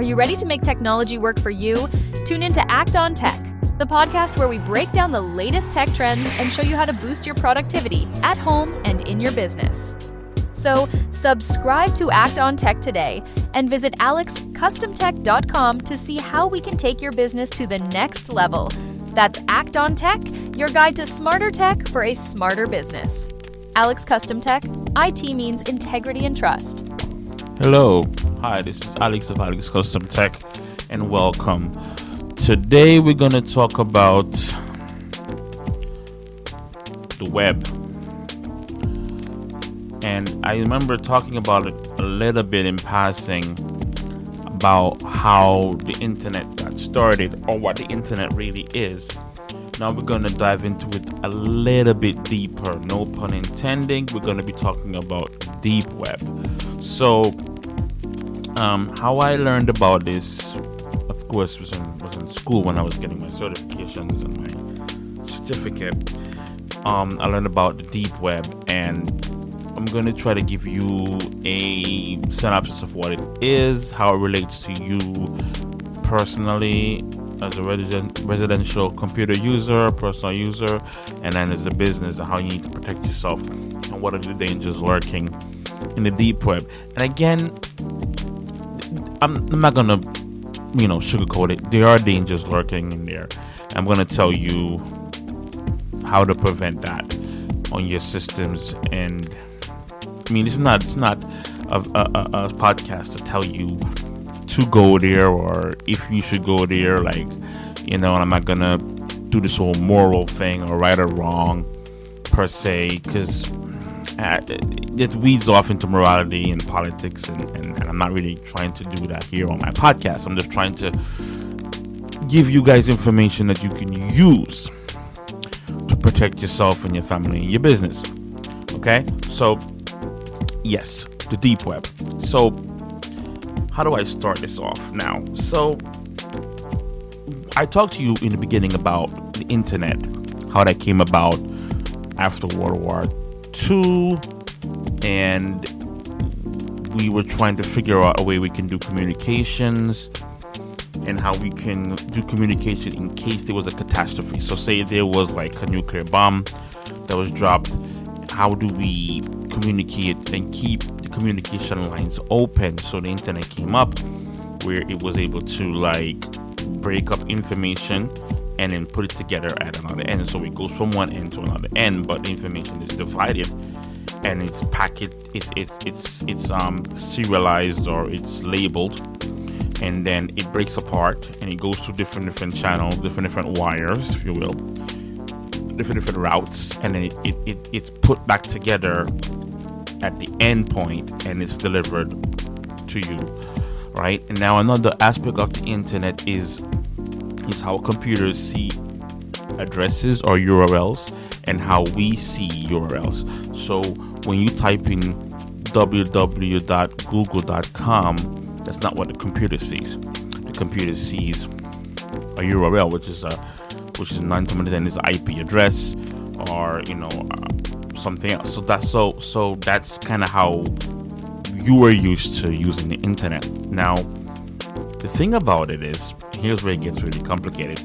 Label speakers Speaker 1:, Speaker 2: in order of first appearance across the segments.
Speaker 1: you ready to make technology work for you? Tune in to Act on Tech, the podcast where we break down the latest tech trends and show you how to boost your productivity at home and in your business. So, subscribe to Act on Tech today and visit alexcustomtech.com to see how we can take your business to the next level. That's Act on Tech, your guide to smarter tech for a smarter business. Alex Custom Tech, IT means integrity and trust.
Speaker 2: Hello. Hi, this is Alex of Alex Custom Tech, and welcome. Today we're going to talk about the web. And I remember talking about it a little bit in passing about how the internet got started or what the internet really is. Now we're going to dive into it a little bit deeper. No pun intending. We're going to be talking about deep web. So how I learned about this, of course, was in school when I was getting my certifications and my certificate. I learned about the deep web, and I'm going to try to give you a synopsis of what it is, how it relates to you personally as a residential computer user, personal user, and then as a business, and how you need to protect yourself, and what are the dangers lurking in the deep web. And again, I'm not going to, sugarcoat it. There are dangers lurking in there. I'm going to tell you how to prevent that on your systems. And it's not a podcast to tell you to go there or if you should go there. And I'm not going to do this whole moral thing or right or wrong per se, because it weeds off into morality and politics, and I'm not really trying to do that here on my podcast. I'm just trying to give you guys information that you can use to protect yourself and your family and your business. Okay? So, yes, the deep web. So, how do I start this off now? So, I talked to you in the beginning about the internet, how that came about after World War II, and we were trying to figure out a way we can do communications and how we can do communication in case there was a catastrophe. So say there was like a nuclear bomb that was dropped, how do we communicate and keep the communication lines open? So the internet came up where it was able to break up information and then put it together at another end. So it goes from one end to another end, but the information is divided and it's packaged, it's serialized, or it's labeled, and then it breaks apart and it goes to different channels, different wires, if you will, different routes, and then it's put back together at the end point and it's delivered to you, right? And now another aspect of the internet is how computers see addresses or URLs and how we see URLs. So when you type in www.google.com, that's not what the computer sees. The computer sees a URL, which is 9 times 10 is an IP address, or something else. So that's kind of how you are used to using the internet. Now, the thing about it is, here's where it gets really complicated.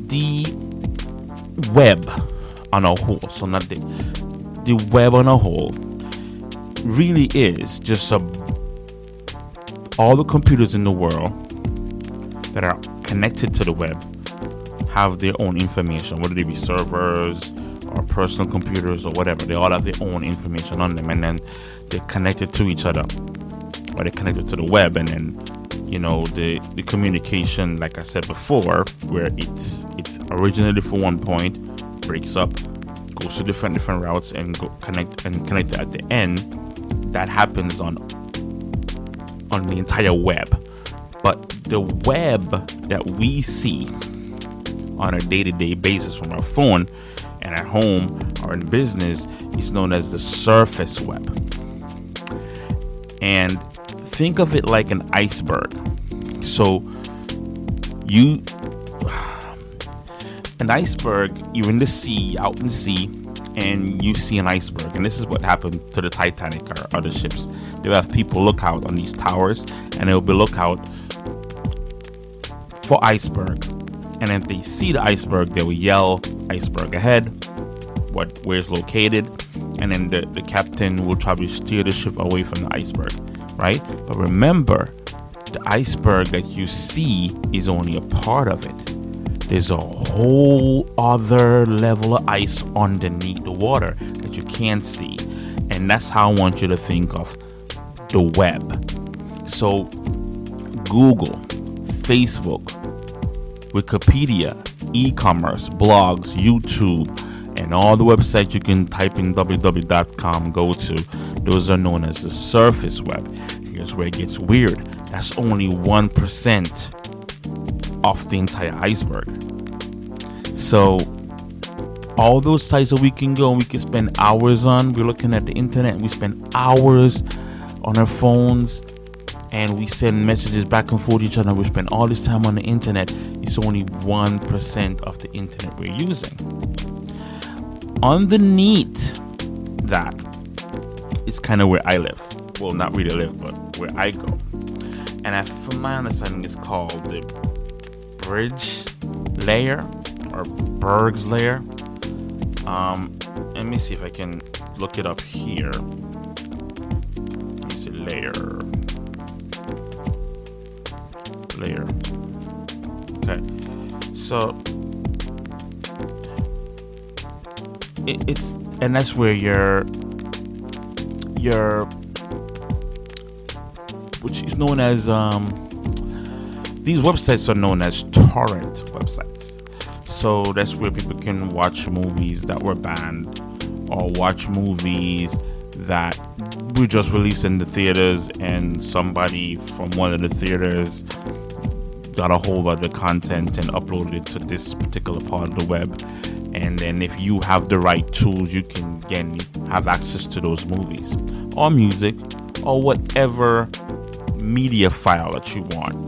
Speaker 2: The web on a whole, so not the web on a whole, really is just all the computers in the world that are connected to the web have their own information, whether they be servers or personal computers or whatever. They all have their own information on them, and then they're connected to each other, or they're connected to the web, and then the communication, like I said before, where it's originally for one point, breaks up, goes to different routes, and connect at the end. That happens on the entire web. But the web that we see on a day-to-day basis from our phone and at home or in business is known as the surface web. And think of it like an iceberg. So an iceberg, you're in the sea, out in the sea, and you see an iceberg. And this is what happened to the Titanic or other ships. They have people look out on these towers, and they'll be lookout for iceberg. And if they see the iceberg, they will yell iceberg ahead, where it's located, and then the captain will try to steer the ship away from the iceberg, right? But remember, the iceberg that you see is only a part of it. There's a whole other level of ice underneath the water that you can't see. And that's how I want you to think of the web. So Google, Facebook, Wikipedia, e-commerce, blogs, YouTube, and all the websites you can type in www.com go to, those are known as the surface web. Here's where it gets weird. That's only 1% of the entire iceberg. So all those sites that we can go and we can spend hours on, we're looking at the internet, we spend hours on our phones, and we send messages back and forth to each other. We spend all this time on the internet. It's only 1% of the internet we're using. Underneath that, it's kind of where I live. Well, not really live, but where I go. And from my understanding, it's called the bridge layer or Berg's layer. Let me see if I can look it up here. Let me see, layer. Okay, so it's and that's where your which is known as these websites are known as torrent websites. So that's where people can watch movies that were banned, or watch movies that were just released in the theaters, and somebody from one of the theaters got a hold of the content and uploaded it to this particular part of the web. And then if you have the right tools, you can again have access to those movies or music or whatever media file that you want.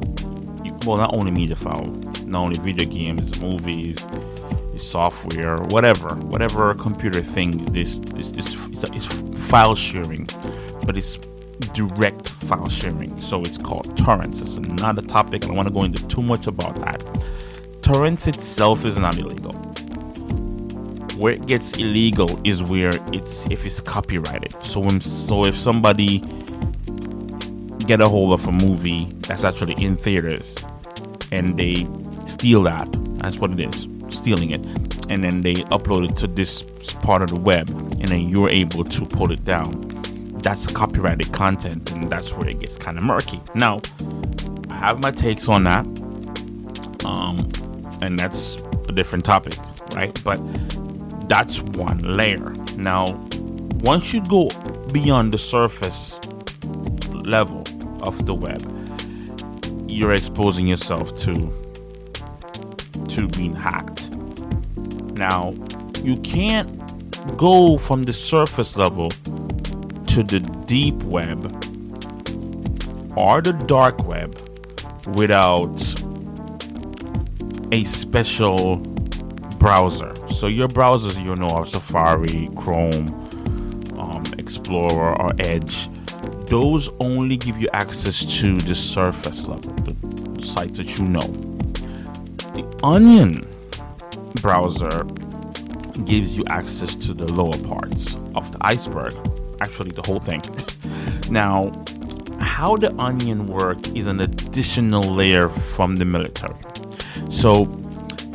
Speaker 2: Well, not only media file, not only video games, movies, software, whatever computer thing. This is file sharing, but it's direct file sharing. So it's called torrents. It's another topic. I don't want to go into too much about that. Torrents itself is not illegal. Where it gets illegal is where if it's copyrighted. So if somebody get a hold of a movie that's actually in theaters and they steal that's what it is, stealing it, and then they upload it to this part of the web, and then you're able to pull it down, that's copyrighted content, and that's where it gets kind of murky. Now, I have my takes on that, and that's a different topic, right? But that's one layer. Now, once you go beyond the surface level of the web, you're exposing yourself to being hacked. Now, you can't go from the surface level to the deep web or the dark web without a special browser. So your browsers, are Safari, Chrome, Explorer, or Edge. Those only give you access to the surface level, the sites that you know. The Onion browser gives you access to the lower parts of the iceberg, actually the whole thing. Now, how the Onion work is an additional layer from the military. So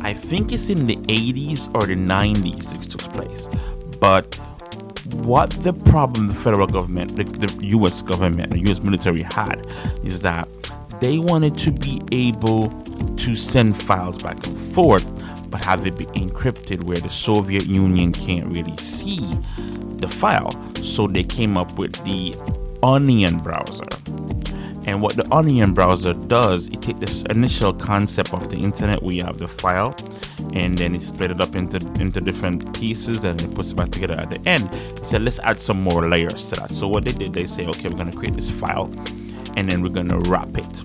Speaker 2: I think it's in the 80s or the 90s this took place. But what the problem the federal government, the U.S. government, the U.S. military had is that they wanted to be able to send files back and forth, but have it be encrypted where the Soviet Union can't really see the file. So they came up with the Onion browser. And what the Onion browser does, it takes this initial concept of the internet where you have the file, and then it split it up into different pieces, and it puts it back together at the end. It said, let's add some more layers to that. So what they did, they say, okay, we're going to create this file, and then we're going to wrap it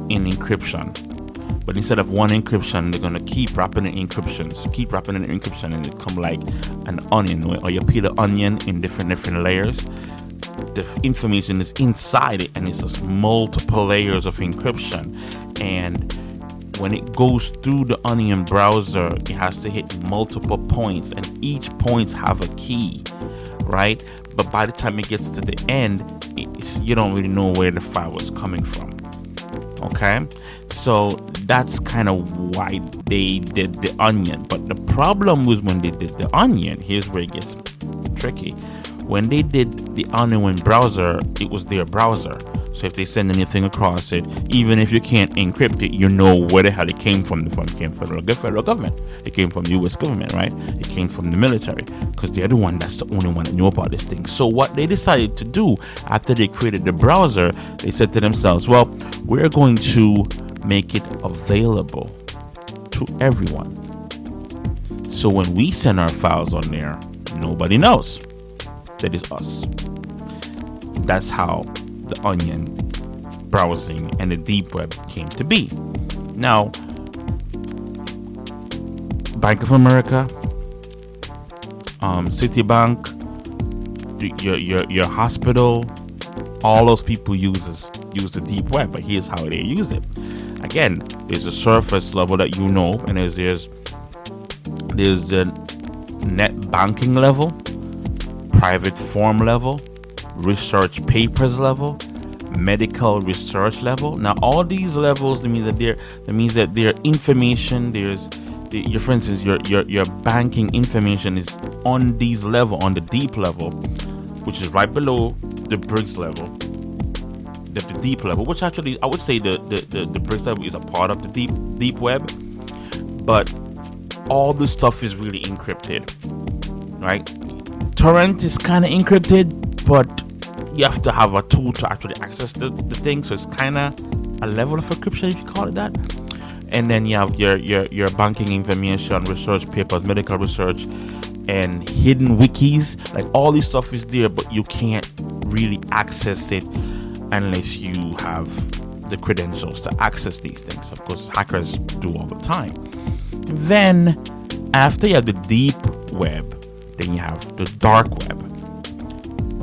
Speaker 2: in encryption. But instead of one encryption, they're gonna keep wrapping in encryptions, and it come like an onion, or you peel the onion in different layers. The information is inside it, and it's just multiple layers of encryption. And when it goes through the onion browser, it has to hit multiple points, and each points have a key, right? But by the time it gets to the end, you don't really know where the file was coming from. Okay, so that's kind of why they did the onion. But the problem was when they did the onion, here's where it gets tricky. When they did the onion browser, it was their browser. So if they send anything across it, even if you can't encrypt it, you know where the hell it came from. It came from the federal government. It came from the U.S. government, right? It came from the military, because they're the one that's the only one that knew about this thing. So what they decided to do after they created the browser, they said to themselves, well, we're going to make it available to everyone. So when we send our files on there, nobody knows that it's us. That's how the onion browsing and the deep web came to be. Now, Bank of America, Citibank, your hospital, all those people use the deep web. But here's how they use it. Again, there's a surface level that you know, and there's the net banking level, private form level, research papers level, medical research level. Now, all these levels, that means that their information, for instance, your banking information is on these level, on the deep level, which is right below the bricks level, the deep level. Which actually, I would say the bricks level is a part of the deep web, but all this stuff is really encrypted, right? Torrent is kind of encrypted, but you have to have a tool to actually access the thing. So it's kind of a level of encryption, if you call it that. And then you have your banking information, research papers, medical research, and hidden wikis. Like, all this stuff is there, but you can't really access it unless you have the credentials to access these things. Of course, hackers do all the time. Then, after you have the deep web, then you have the dark web,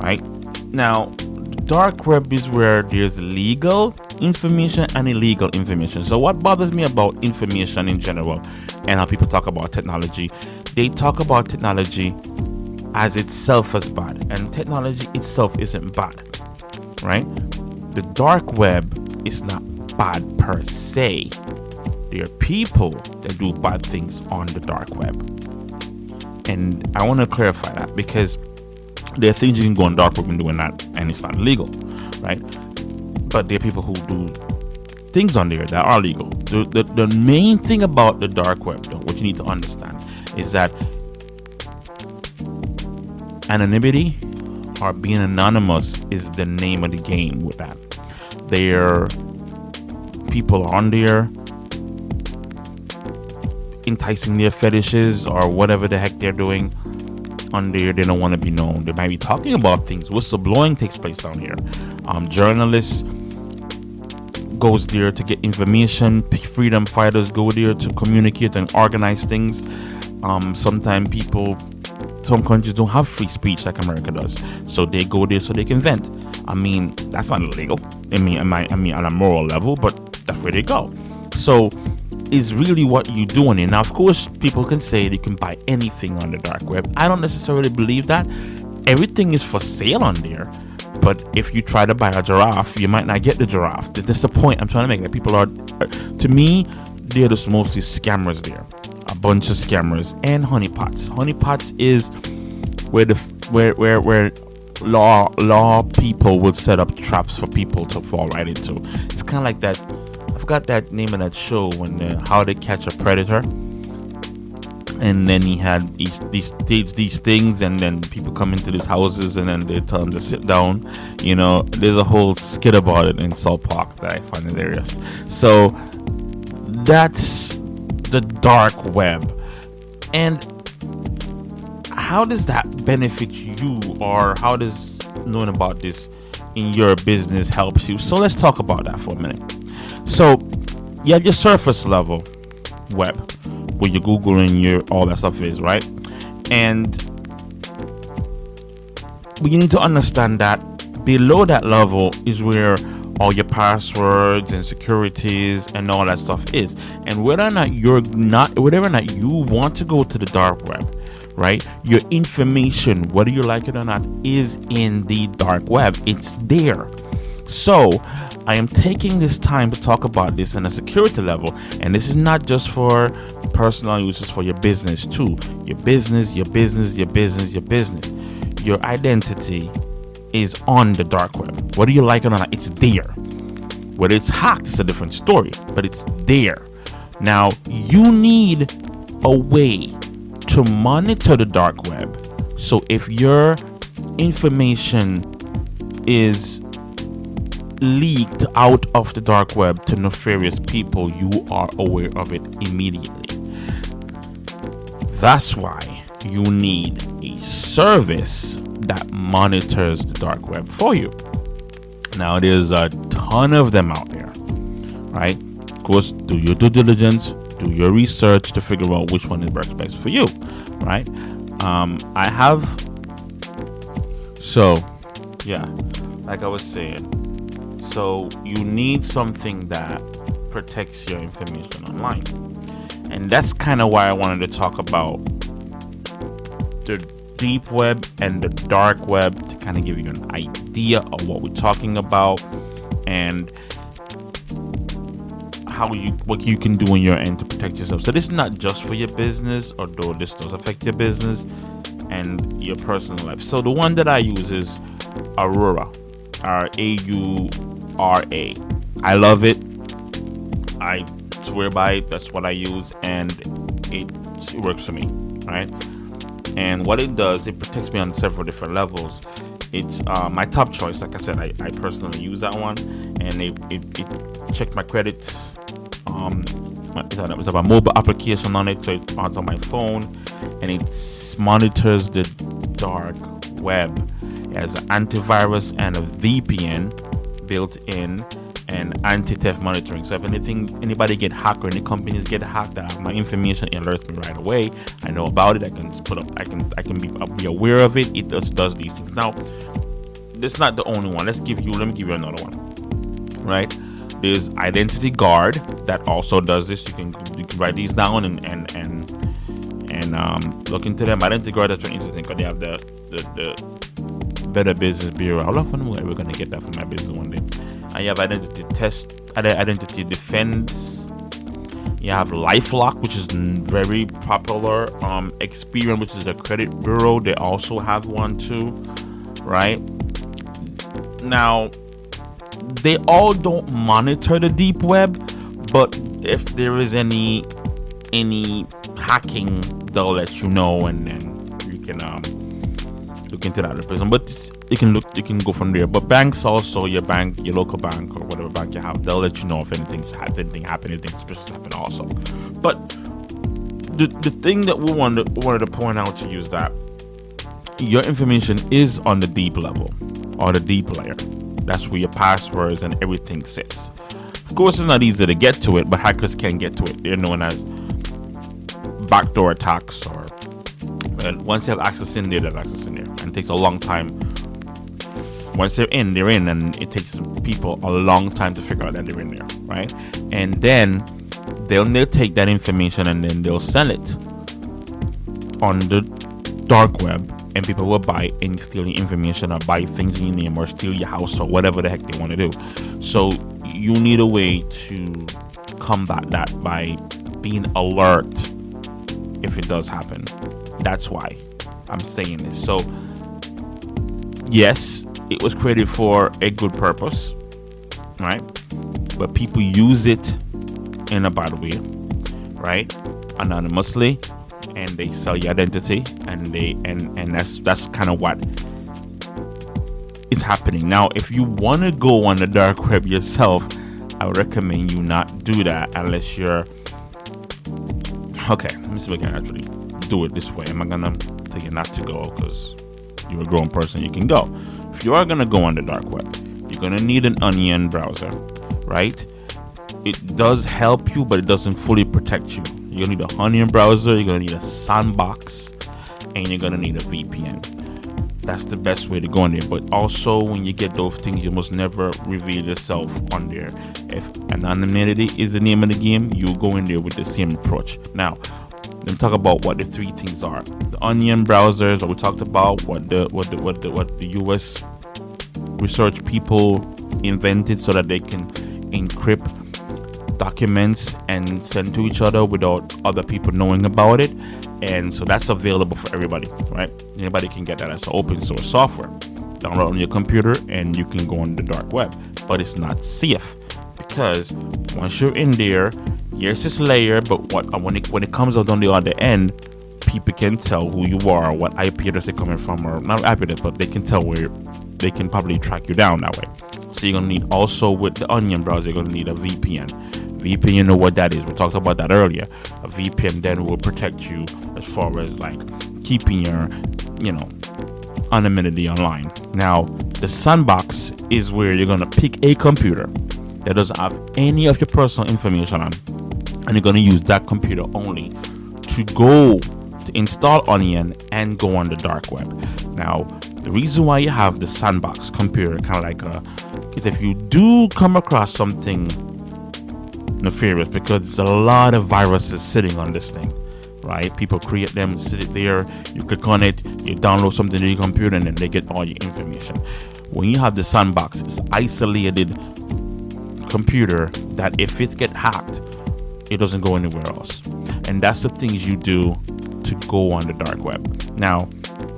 Speaker 2: right? Now, the dark web is where there's legal information and illegal information. So what bothers me about information in general, and how people talk about technology, they talk about technology as itself as bad, and technology itself isn't bad, right? The dark web is not bad per se. There are people that do bad things on the dark web. And I want to clarify that, because there are things you can go on dark web and doing that, and it's not illegal, right? But there are people who do things on there that are legal. The main thing about the dark web, though, what you need to understand, is that anonymity, or being anonymous, is the name of the game with that. There are people on there enticing their fetishes or whatever the heck they're doing on there. They don't want to be known. They might be talking about things. Whistleblowing takes place down here. Journalists goes there to get information. Freedom fighters go there to communicate and organize things. Sometimes some countries don't have free speech like America does, so they go there so they can vent. I mean, that's not illegal. I mean, on a moral level, but that's where they go. So is really what you're doing. And now, of course, people can say they can buy anything on the dark web. I don't necessarily believe that. Everything is for sale on there. But if you try to buy a giraffe, you might not get the giraffe. That's the point I'm trying to make. That people are, to me, they're just mostly scammers there. A bunch of scammers and honeypots. Honeypots is where law people would set up traps for people to fall right into. It's kind of like that. I forgot that name of that show, when How to Catch a Predator, and then he had these things, and then people come into these houses, and then they tell them to sit down. There's a whole skit about it in South Park that I find hilarious. So that's the dark web. And how does that benefit you, or how does knowing about this in your business helps you? So let's talk about that for a minute. So you have your surface level web where your Google and your all that stuff is, right? And we need to understand that below that level is where all your passwords and securities and all that stuff is. And whether or not you want to go to the dark web, right? Your information, whether you like it or not, is in the dark web. It's there. So I am taking this time to talk about this on a security level, and this is not just for personal uses, for your business too. Your business. Your identity is on the dark web. Whether you like it or not, it's there. Whether it's hacked, it's a different story, but it's there. Now, you need a way to monitor the dark web. So if your information is leaked out of the dark web to nefarious people, you are aware of it immediately. That's why you need a service that monitors the dark web for you. Now, there's a ton of them out there, right? Of course, do your due diligence, do your research to figure out which one works best for you, right? Like I was saying, so you need something that protects your information online. And that's kind of why I wanted to talk about the deep web and the dark web, to kind of give you an idea of what we're talking about and what you can do on your end to protect yourself. So this is not just for your business, although this does affect your business and your personal life. So the one that I use is Aurora, Aura. I love it. I swear by it. That's what I use, and it works for me, right? And what it does, it protects me on several different levels. It's my top choice. Like I said, I personally use that one, and it checked my credit. It has a mobile application on it, so it's on my phone, and it monitors the dark web. It has an antivirus and a VPN built in, and anti-theft monitoring. So if anybody get hacked or any companies get hacked, my information alerts me right away. I know about it. I can be aware of it. It does these things. Now, this is not the only one. Let me give you another one. Right? There's Identity Guard that also does this. You can write these down and look into them. Identity Guard, that's very interesting because they have the Better Business Bureau. I love when we're gonna get that for my business one day. And you have Identity Defense. You have LifeLock, which is very popular. Experian, which is a credit bureau, they also have one too, right? Now, they all don't monitor the deep web, but if there is any hacking, they'll let you know, and then you can look into that person. But you can go from there. But banks also, your local bank or whatever bank you have, they'll let you know if anything happened, anything suspicious happened also. But the thing that we wanted to point out to you is that your information is on the deep level or the deep layer. That's where your passwords and everything sits. Of course, it's not easy to get to it, but hackers can get to it. They're known as backdoor attacks, or once you have access in there, there's access in there. And it takes a long time. Once they're in, and it takes people a long time to figure out that they're in there, right? And then they'll take that information and then they'll sell it on the dark web, and people will buy and steal your information or buy things in your name or steal your house or whatever the heck they want to do. So you need a way to combat that by being alert if it does happen. That's why I'm saying this. So yes, it was created for a good purpose, right? But people use it in a bad way, right? Anonymously, and they sell your identity, and that's kind of what is happening now. If you want to go on the dark web yourself, I would recommend you not do that unless you're okay. Let me see if I can actually do it this way. Am I gonna tell you not to go because you're a grown person? You can go. If you are gonna go on the dark web, you're gonna need an Onion browser, right? it does help you, but it doesn't fully protect you. You're gonna need a Onion browser, you're gonna need a sandbox, and you're gonna need a VPN. That's the best way to go on there. But also, when you get those things, you must never reveal yourself on there. If anonymity is the name of the game, you go in there with the same approach. Now, let me talk about what the three things are. The Onion browsers that we talked about, what the US research people invented so that they can encrypt documents and send to each other without other people knowing about it. And so that's available for everybody, right? Anybody can get that as open source software. Download on your computer and you can go on the dark web. But it's not safe, because once you're in there, here's this layer, but when it comes out on the other end, people can tell who you are, what IP address they're coming from, or not IP address, but they can tell where they can probably track you down that way. So you're gonna need, also with the Onion browser, you're gonna need a VPN. VPN, you know what that is. We talked about that earlier. A VPN then will protect you as far as like keeping your, anonymity online. Now, the sandbox is where you're gonna pick a computer that doesn't have any of your personal information on, and you're gonna use that computer only to go to install Onion and go on the dark web. Now, the reason why you have the sandbox computer, kind of like is if you do come across something nefarious, because there's a lot of viruses sitting on this thing, right? People create them, sit it there, you click on it, you download something to your computer, and then they get all your information. When you have the sandbox, it's isolated computer that if it gets hacked, it doesn't go anywhere else. And that's the things you do to go on the dark web. Now,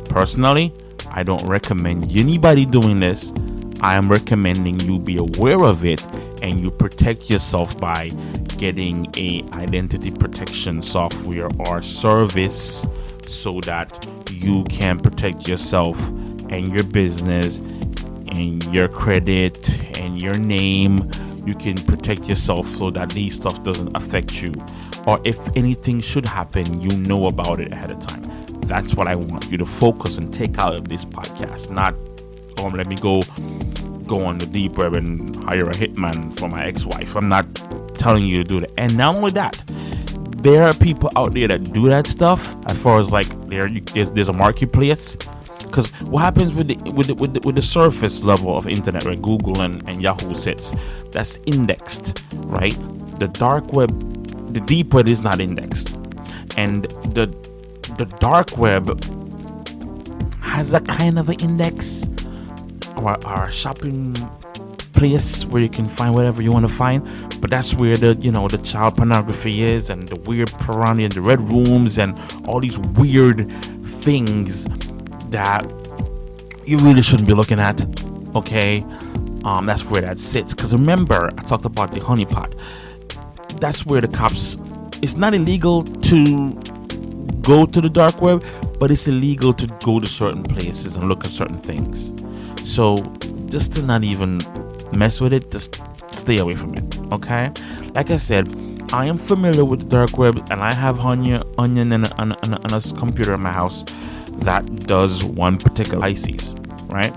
Speaker 2: personally, I don't recommend anybody doing this. I am recommending you be aware of it and you protect yourself by getting a identity protection software or service so that you can protect yourself and your business and your credit and your name. You can protect yourself so that these stuff doesn't affect you, or if anything should happen, you know about it ahead of time. That's what I want you to focus and take out of this podcast. Not, let me go on the deep web and hire a hitman for my ex-wife. I'm not telling you to do that. And not only that, there are people out there that do that stuff. As far as like there's a marketplace. Because what happens with the surface level of internet, where Google and Yahoo sits, that's indexed, right? The dark web, the deep web is not indexed, and the dark web has a kind of an index, or a shopping place where you can find whatever you want to find. But that's where the child pornography is, and the weird piranha and the red rooms and all these weird things that you really shouldn't be looking at. Okay, that's where that sits. Because remember, I talked about the honeypot. That's where the cops. It's not illegal to go to the dark web, but it's illegal to go to certain places and look at certain things. So just to not even mess with it, just stay away from it. Okay, like I said, I am familiar with the dark web, and I have Onion and a computer in my house that does one particular ICs, right?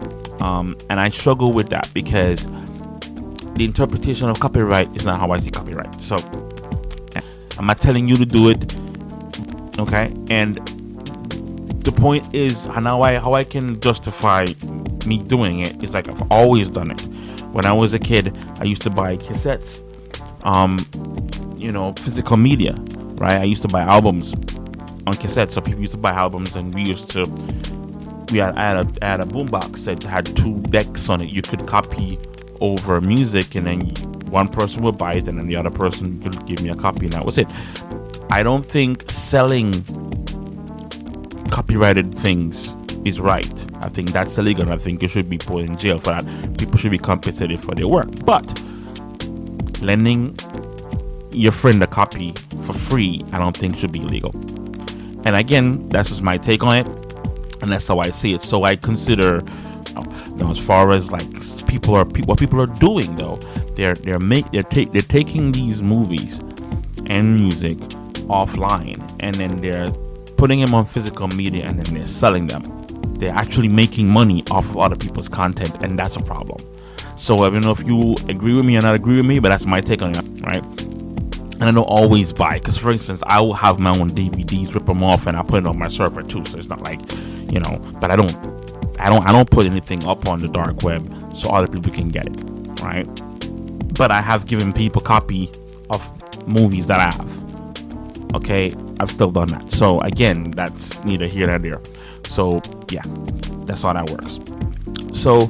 Speaker 2: And I struggle with that because the interpretation of copyright is not how I see copyright. So I'm not telling you to do it, okay? And the point is, how I can justify me doing it is like I've always done it. When I was a kid, I used to buy cassettes, physical media, right? I used to buy albums on cassette. So people used to buy albums, and I had a boombox that had 2 decks on it. You could copy over music, and then one person would buy it, and then the other person could give me a copy, and that was it. I don't think selling copyrighted things is right. I think that's illegal, and I think you should be put in jail for that. People should be compensated for their work. But lending your friend a copy for free, I don't think should be illegal. And again, that's just my take on it, and that's how I see it. So I consider, as far as like what people are doing though, they're taking these movies and music offline, and then they're putting them on physical media, and then they're selling them. They're actually making money off of other people's content, and that's a problem. So I don't know if you agree with me or not agree with me, but that's my take on it, right? And I don't always buy, because for instance, I will have my own DVDs, rip them off, and I put it on my server too. So it's not like, but I don't put anything up on the dark web so other people can get it, right? But I have given people copy of movies that I have. Okay, I've still done that. So again, that's neither here nor there. So yeah, that's how that works. So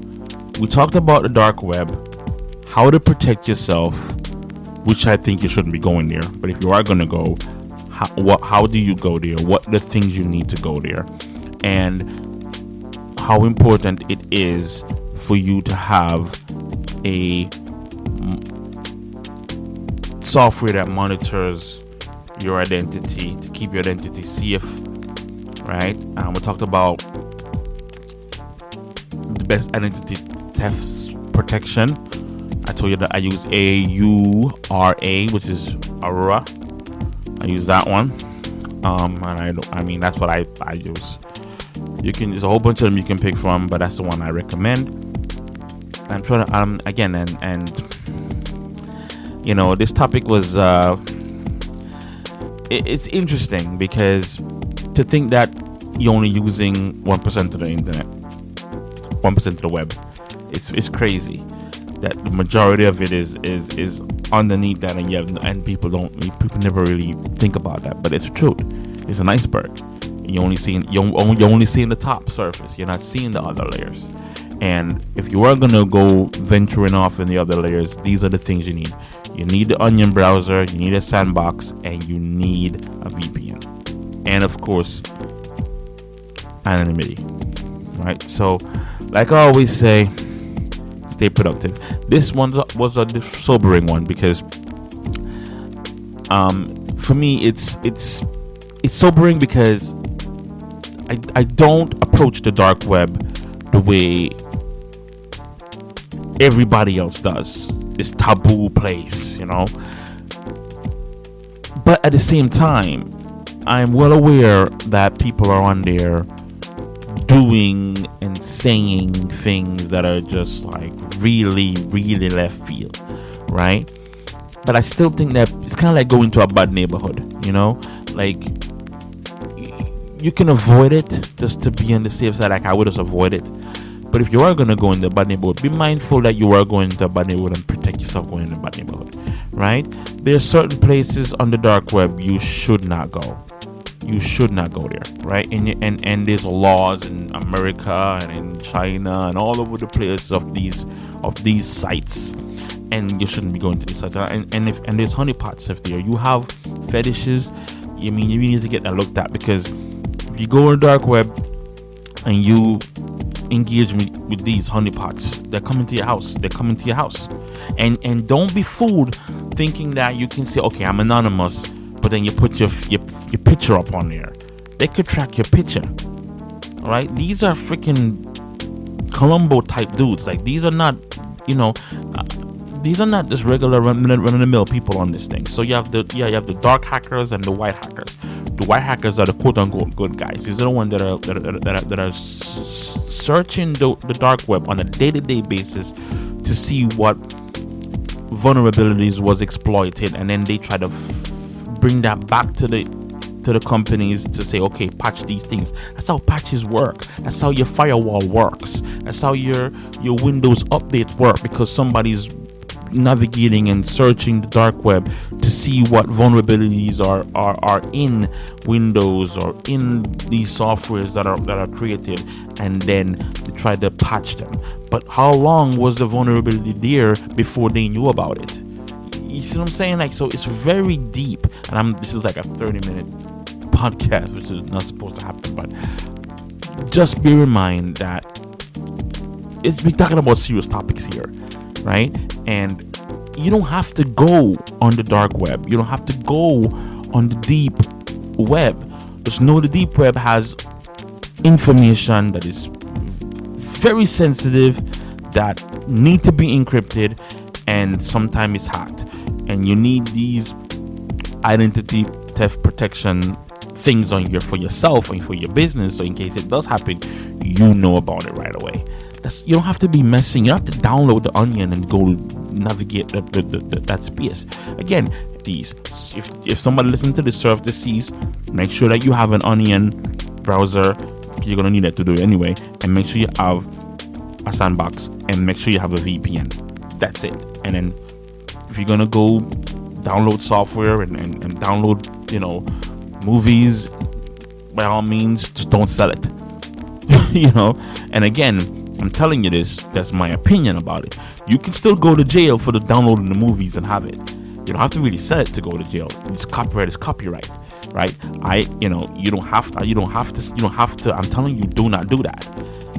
Speaker 2: we talked about the dark web, how to protect yourself, which I think you shouldn't be going there. But if you are going to go, how do you go there? What are the things you need to go there? And how important it is for you to have a software that monitors your identity to keep your identity safe, right? We talked about the best identity theft protection. I told you that I use AURA, which is Aurora. I use that one, and that's what I use. There's a whole bunch of them you can pick from, but that's the one I recommend. I'm trying to again, and this topic was it's interesting, because to think that you're only using 1% of the internet, 1% of the web, it's crazy. That the majority of it is underneath that, and people never really think about that, but it's the truth. It's an iceberg. You're only seeing the top surface. You're not seeing the other layers. And if you are gonna go venturing off in the other layers, these are the things you need. You need the Onion browser, you need a sandbox, and you need a VPN, and of course, anonymity. Right. So, like I always say, stay productive. This one was a sobering one, because for me it's sobering, because I don't approach the dark web the way everybody else does. This taboo place, but at the same time, I'm well aware that people are on there doing and saying things that are just like really, really left field, right? But I still think that it's kind of like going to a bad neighborhood, like you can avoid it just to be on the safe side. Like I would just avoid it. But if you are going to go in the bad neighborhood, be mindful that you are going into a bad neighborhood and protect yourself going in the bad neighborhood, right? There are certain places on the dark web you should not go. You should not go there, right? And there's laws in America and in China and all over the place of these sites, and you shouldn't be going to these sites. And there's honeypots if there. You have fetishes. You need to get that looked at, because if you go on the dark web and you engage with these honeypots, they're coming to your house. And don't be fooled thinking that you can say, okay, I'm anonymous, but then you put your picture up on there. They could track your picture. All right, these are freaking Columbo type dudes. Like, these are not just regular run-of-the-mill people on this thing. So you have the dark hackers and the white hackers. The white hackers are the quote-unquote good guys. These are the ones that are searching the dark web on a day-to-day basis to see what vulnerabilities was exploited, and then they try to bring that back to the companies to say, okay, patch these things. That's how patches work. That's how your firewall works. That's how your Windows updates work, because somebody's navigating and searching the dark web to see what vulnerabilities are in Windows or in these softwares that are created, and then to try to patch them. But how long was the vulnerability there before they knew about it? You see what I'm saying? Like, so it's very deep, and this is like a 30-minute podcast, which is not supposed to happen, but just bear in mind that we're talking about serious topics here, right? And you don't have to go on the dark web. You don't have to go on the deep web. Just know the deep web has information that is very sensitive, that need to be encrypted, and sometimes it's hacked. And you need these identity theft protection things on for yourself and for your business, so in case it does happen, you know about it right away. You don't have to be messing. You don't have to download the Onion and go navigate that space. Again, if somebody listens to this surf the seas, make sure that you have an Onion browser. You're gonna need it to do it anyway, and make sure you have a sandbox, and make sure you have a VPN. That's it. And then if you're gonna go download software and download, movies, by all means, just don't sell it. And again, I'm telling you this, that's my opinion about it. You can still go to jail for the downloading the movies and have it. You don't have to really sell it to go to jail. It's copyright is copyright, right? You don't have to. I'm telling you, do not do that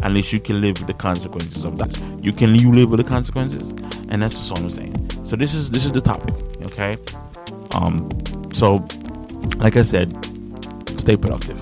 Speaker 2: unless you can live with the consequences of that. You live with the consequences, and that's just all I'm saying. So this is the topic, okay? So like I said, stay productive.